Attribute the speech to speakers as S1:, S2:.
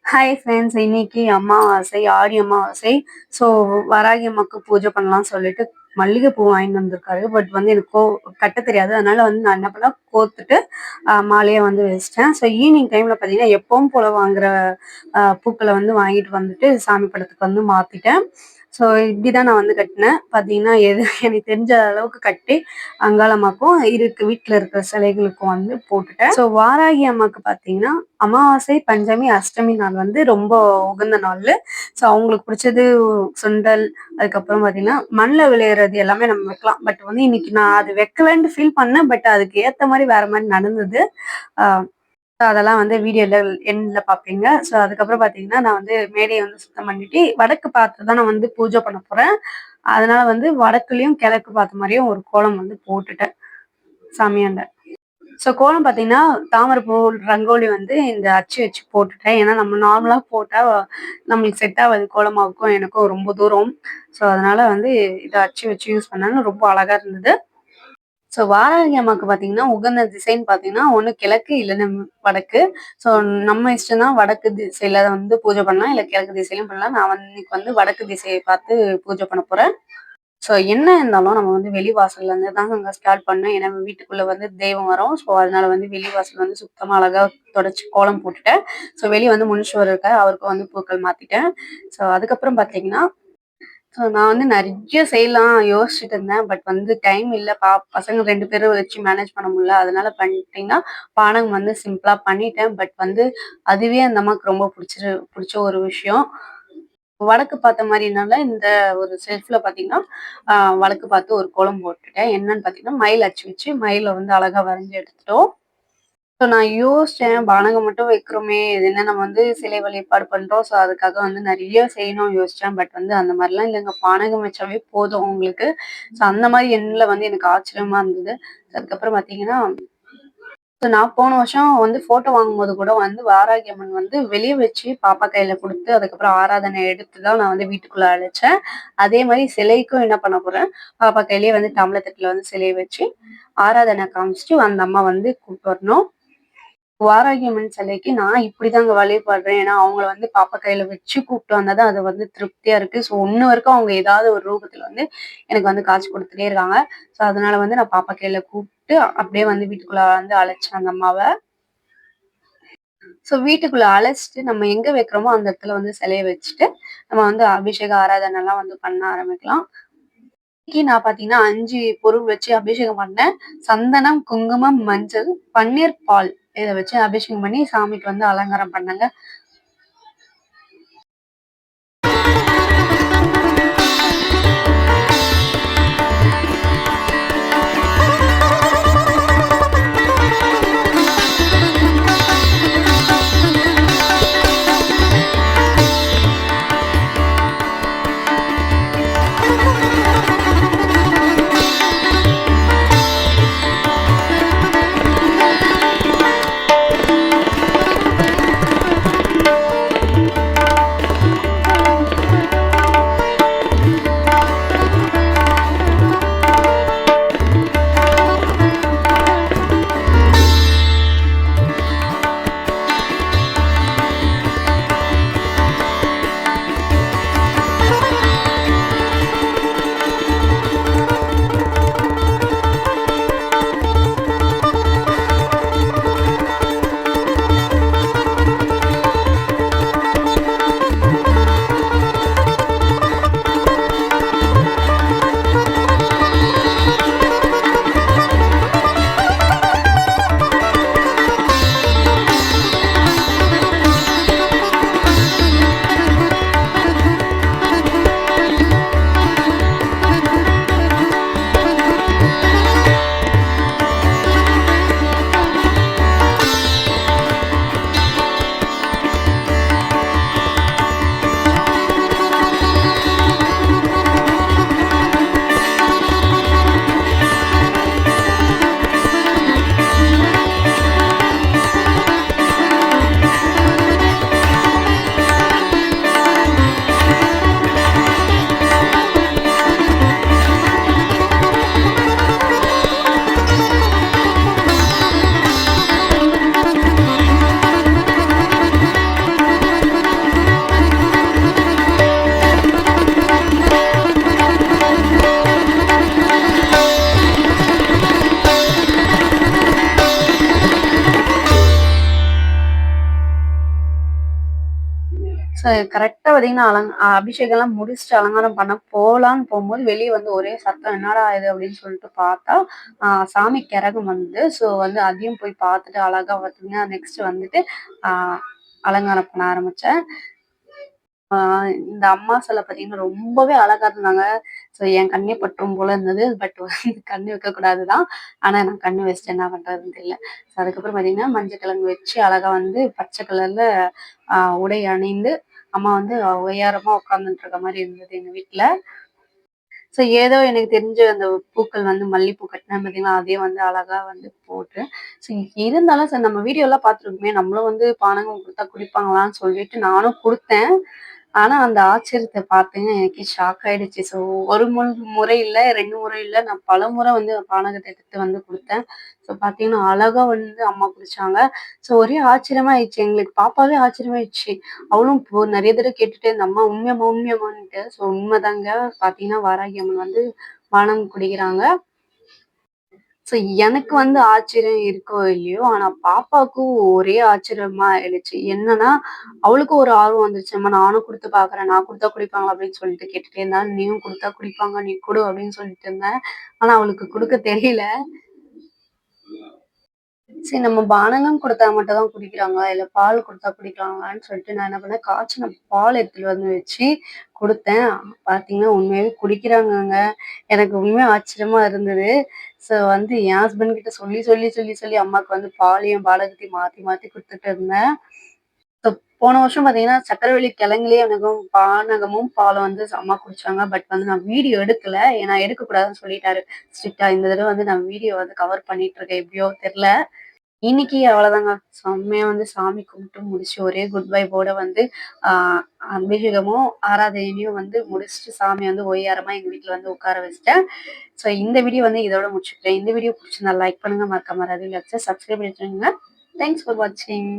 S1: Hi friends, இன்னைக்கு அமாவாசை, Aadi Amavasai. So Varahi அம்மாவுக்கு பூஜை பண்ணலாம்னு சொல்லிட்டு மல்லிகைப்பூ வாங்கிட்டு வந்திருக்காரு. பட் வந்து எனக்கு கட்ட தெரியாது. அதனால வந்து நான் என்ன பண்ணேன், கோத்துட்டு மாலையை வந்து வச்சிட்டேன். ஸோ ஈவினிங் டைம்ல பார்த்தீங்கன்னா எப்பவும் போல வாங்குற பூக்களை வந்து வாங்கிட்டு வந்துட்டு சாமி படத்துக்கு வந்து மாத்திட்டேன். ஸோ இப்படிதான் நான் வந்து கட்டினேன். பார்த்தீங்கன்னா எனக்கு தெரிஞ்ச அளவுக்கு கட்டி அங்காளம்மாக்கும் வீட்டில் இருக்கிற சிலைகளுக்கும் வந்து போட்டுட்டேன். ஸோ வாராகி அம்மாவுக்கு பார்த்தீங்கன்னா அமாவாசை, பஞ்சமி, அஷ்டமி நாள் வந்து ரொம்ப உகந்த நாள். ஸோ அவங்களுக்கு பிடிச்சது சுண்டல், அதுக்கப்புறம் பார்த்தீங்கன்னா மண்ணில் விளையிறது எல்லாமே நம்ம வைக்கலாம். பட் வந்து இன்னைக்கு நான் அது வைக்கலன்னு ஃபீல் பண்ணேன். பட் அதுக்கு ஏற்ற மாதிரி வேற மாதிரி நடந்தது. அதெல்லாம் வந்து வீடியோல எண்ட்ல பார்ப்பீங்க. ஸோ அதுக்கப்புறம் பார்த்தீங்கன்னா நான் வந்து மேடையை வந்து சுத்தம் பண்ணிட்டு வடக்கு பார்த்து தான் நான் வந்து பூஜை பண்ண போறேன். அதனால வந்து வடக்குலயும் கிழக்கு பார்த்த மாதிரியும் ஒரு கோலம் வந்து போட்டுட்டேன் சாமியாண்ட. ஸோ கோலம் பார்த்தீங்கன்னா தாமரைப்பூ ரங்கோலி வந்து இந்த அச்சு வச்சு போட்டுட்டேன். ஏன்னா நம்ம நார்மலா போட்டா நம்மளுக்கு செட் ஆகாது. கோலமாவுக்கும் எனக்கும் ரொம்ப தூரம். ஸோ அதனால வந்து இதை அச்சு வச்சு யூஸ் பண்ணாலும் ரொம்ப அழகா இருந்தது. ஸோ வாராகி அம்மாவுக்கு பார்த்தீங்கன்னா உகந்த திசைன்னு பார்த்தீங்கன்னா ஒன்று கிழக்கு இல்லைன்னா வடக்கு. ஸோ நம்ம இஷ்டம் தான். வடக்கு திசையில வந்து பூஜை பண்ணலாம், இல்லை கிழக்கு திசையிலும் பண்ணலாம். நான் வந்து இன்னைக்கு வந்து வடக்கு திசையை பார்த்து பூஜை பண்ண போறேன். ஸோ என்ன இருந்தாலும் நம்ம வந்து வெளிவாசல்ல இருந்து தான் நாங்கள் ஸ்டார்ட் பண்ணோம். ஏன்னா வீட்டுக்குள்ள வந்து தெய்வம் வரும். ஸோ அதனால வந்து வெளிவாசல் வந்து சுத்தமா அழகா தொடச்சி கோலம் போட்டுட்டேன். ஸோ வெளியே வந்து முனீஸ்வரர் இருக்காரு, அவருக்கு வந்து பூக்கள் மாத்திட்டேன். ஸோ அதுக்கப்புறம் பார்த்தீங்கன்னா ஸோ நான் வந்து நிறைய செய்யலாம் யோசிச்சுட்டு இருந்தேன். பட் வந்து டைம் இல்லை. பசங்க 2 பேரும் வச்சு மேனேஜ் பண்ண முடியல. அதனால பண்ணிட்டீங்கன்னா பானகம் வந்து சிம்பிளா பண்ணிட்டேன். பட் வந்து அதுவே அந்த அம்மாவுக்கு ரொம்ப பிடிச்ச ஒரு விஷயம். வடக்கு பார்த்த மாதிரினால இந்த ஒரு செல்ஃப்ல பார்த்தீங்கன்னா வடக்கு பார்த்து ஒரு கோலம் போட்டுட்டேன். என்னன்னு பார்த்தீங்கன்னா மயில் அச்சு வச்சு மயிலை வந்து அழகா வரைஞ்சி எடுத்துட்டோம். ஸோ நான் யோசிச்சேன், பானகம் மட்டும் வைக்கிறோமே, இது என்ன நம்ம வந்து சிலை வழிபாடு பண்றோம். ஸோ அதுக்காக வந்து நிறைய செய்யணும்னு யோசிச்சேன். பட் வந்து அந்த மாதிரிலாம் இல்லைங்க, பானகம் வச்சாவே போதும் உங்களுக்கு. ஸோ அந்த மாதிரி எண்ணில் வந்து எனக்கு ஆச்சரியமா இருந்தது. அதுக்கப்புறம் பார்த்தீங்கன்னா நான் போன வருஷம் வந்து போட்டோ வாங்கும்போது கூட வந்து வாராகி அம்மன் வந்து வெளியே வச்சு பாப்பா கையில கொடுத்து அதுக்கப்புறம் ஆராதனை எடுத்து தான் நான் வந்து வீட்டுக்குள்ள அழைச்சேன். அதே மாதிரி சிலைக்கும் என்ன பண்ண போறேன், பாப்பா கையிலேயே வந்து டம்ளத்தட்டுல வந்து சிலையை வச்சு ஆராதனை காமிச்சிட்டு அந்த அம்மா வந்து கூப்பிட்டு வரணும். வாராகி அம்மன் சிலைக்கு நான் இப்படிதாங்க வழிபடுறேன். ஏன்னா அவங்கள வந்து பாப்பா கையில வச்சு கூப்பிட்டு வந்தாதான் அது வந்து திருப்தியா இருக்கு. ஸோ இன்ன வரைக்கும் அவங்க ஏதாவது ஒரு ரூபத்துல வந்து எனக்கு வந்து காட்சி கொடுத்துட்டே இருக்காங்க. ஸோ அதனால வந்து நான் பாப்பா கையில கூப்பிட்டு அப்படியே வந்து வீட்டுக்குள்ள வந்து அழைச்சேன் அந்த அம்மாவை. ஸோ வீட்டுக்குள்ள அழைச்சிட்டு நம்ம எங்க வைக்கிறோமோ அந்த இடத்துல வந்து சிலையை வச்சுட்டு நம்ம வந்து அபிஷேக ஆராதனை எல்லாம் வந்து பண்ண ஆரம்பிக்கலாம். இன்னைக்கு நான் பாத்தீங்கன்னா 5 பொருள் வச்சு அபிஷேகம் பண்ணேன். சந்தனம், குங்குமம், மஞ்சள், பன்னீர், பால் இதை வச்சு அபிஷேகம் பண்ணி சாமிக்கு வந்து அலங்காரம் பண்ணேங்க. ஸோ கரெக்ட்டா பார்த்தீங்கன்னா, அபிஷேகம்லாம் முடிச்சுட்டு அலங்காரம் பண்ண போலான்னு போம்போது, வெளிய வந்து ஒரே சத்தம். "என்னடா இது?" அப்படின்னு சொல்லிட்டு பார்த்தா, சாமி கெரகம் வந்தது. ஸோ வந்து அதையும் போய் பார்த்துட்டு அழகா பார்த்தீங்கன்னா, நெக்ஸ்ட் வந்துட்டு ஆ அலங்காரம் பண்ண ஆரம்பிச்சேன். இந்த அம்மா சிலை பார்த்தீங்கன்னா, ரொம்பவே அழகா இருந்தாங்க. ஸோ என் கண்ணே பற்றும் போல இருந்தது. பட் வந்து கண்ணு வைக்கக்கூடாது தான். ஆனா நான் கண்ணு வச்சுட்டேன். என்ன பண்றதுன்னு தெரியல. ஸோ அதுக்கப்புறம் பார்த்தீங்கன்னா, மஞ்சள் கிழங்கு வச்சு அழகா வந்து பச்சை கலர்ல உடை அணிந்து, அம்மா வந்து ஒய்யாரமா உட்கார்ந்துட்டு இருக்க மாரி இருந்தது எங்க வீட்ல. ஸோ ஏதோ எனக்கு தெரிஞ்ச அந்த பூக்கள் வந்து மல்லிப்பூ கட்டினேன் பார்த்தீங்களா, அதையும் வந்து அழகா வந்து போட்டு, ஸோ இருந்தாலும் சரி நம்ம வீடியோலாம் பார்த்துருக்கோமே, நம்மளும் வந்து பானகம் குடுத்தா குடிப்பாங்களான்னு சொல்லிட்டு நானும் குடுத்தேன். ஆனா, அந்த ஆச்சரியத்த பார்த்தீங்கன்னா, எனக்கே ஷாக் ஆயிடுச்சு. ஸோ ஒரு முறை இல்ல, 2 முறை இல்ல. நான் பலமுறை வந்து பானகத்த எடுத்து வந்து குடுத்தேன். ஸோ பார்த்தீங்கன்னா, அழகா வந்து அம்மா குடிச்சாங்க. ஸோ ஒரே ஆச்சரியமா ஆயிடுச்சு. எங்களுக்கு பாப்பாவே ஆச்சரியமாயிடுச்சு. அவளும் நெறைய தடவ கேட்டுட்டே இருந்தா, "அம்மா உண்மையாம்மா? உண்மையாம்மான்ட்டு." ஸோ உண்மதாங்க. பார்த்தீங்கன்னா, வாராகி அம்மன் வந்து பானம் குடிக்கிறாங்க. ஸோ எனக்கு வந்து ஆச்சரியம் இருக்கோ இல்லையோ, ஆனா பாப்பாவுக்கும் ஒரே ஆச்சரியமா ஆயிடுச்சு. என்னன்னா, அவளுக்கும் ஒரு ஆர்வம் வந்துருச்சு. அம்மா நானும் குடுத்து பார்க்குறேன். நான் குடுத்தா குடிப்பாங்களா? அப்படின்னு சொல்லிட்டு கேட்டுட்டே இருந்தா. நீயும் குடுத்தா குடிப்பாங்க. நீ குடு அப்படின்னு சொல்லிட்டு இருந்தேன். ஆனா அவளுக்கு குடுக்க தெரியல. சரி நம்ம பானகம் குடுத்தா மட்டும் தான் குடிக்கிறாங்களா? இல்ல பால் குடுத்தா குடிக்கிறாங்களான்னு சொல்லிட்டு நான் என்ன பண்ணேன், காய்ச்சின பால் எடுத்துட்டு வந்து வச்சு குடுத்தேன். பார்த்தீங்கன்னா, உண்மையாவே குடிக்கிறாங்கங்க. எனக்கு உண்மையா ஆச்சரியமா இருந்தது. ஸோ வந்து என் ஹஸ்பண்ட் கிட்ட சொல்லி அம்மாக்கு வந்து பாலையும், பானகத்தையும் மாத்தி மாத்தி குடுத்துட்டு இருந்தேன். ஸோ போன வருஷம் பார்த்தீங்கன்னா, சர்க்கரைவள்ளி கிழங்குலயே எனக்கும் பானகமும், பாலும் வந்து அம்மா குடிச்சாங்க. பட் வந்து நான் வீடியோ எடுக்கல. ஏன்னா எடுக்கக்கூடாதுன்னு சொல்லிட்டாரு ஸ்ட்ரிக்ட்டா. இந்த தடவ வந்து நான் வீடியோ வந்து கவர் பண்ணிட்டு இருக்கேன். எப்படியோ தெர்ல. இன்னைக்கு அவ்வளோதாங்க. செம்மையா வந்து சாமி கும்பிட்டு முடிச்சு ஒரே குட் வைபோட வந்து ஆ அபிஷேகமும், ஆராதனையும் வந்து முடிச்சுட்டு சாமிய வந்து ஒய்யாரமா எங்க வீட்ல வந்து உட்கார வச்சுட்டேன். ஸோ இந்த வீடியோ வந்து இதோட முடிச்சுக்கிறேன். இந்த வீடியோ புடிச்சிருந்தா லைக் பண்ணுங்க. மறக்காம சப்ஸ்கிரைப் பண்ணிட்டுருங்க. தேங்க்ஸ் ஃபார் வாட்சிங்.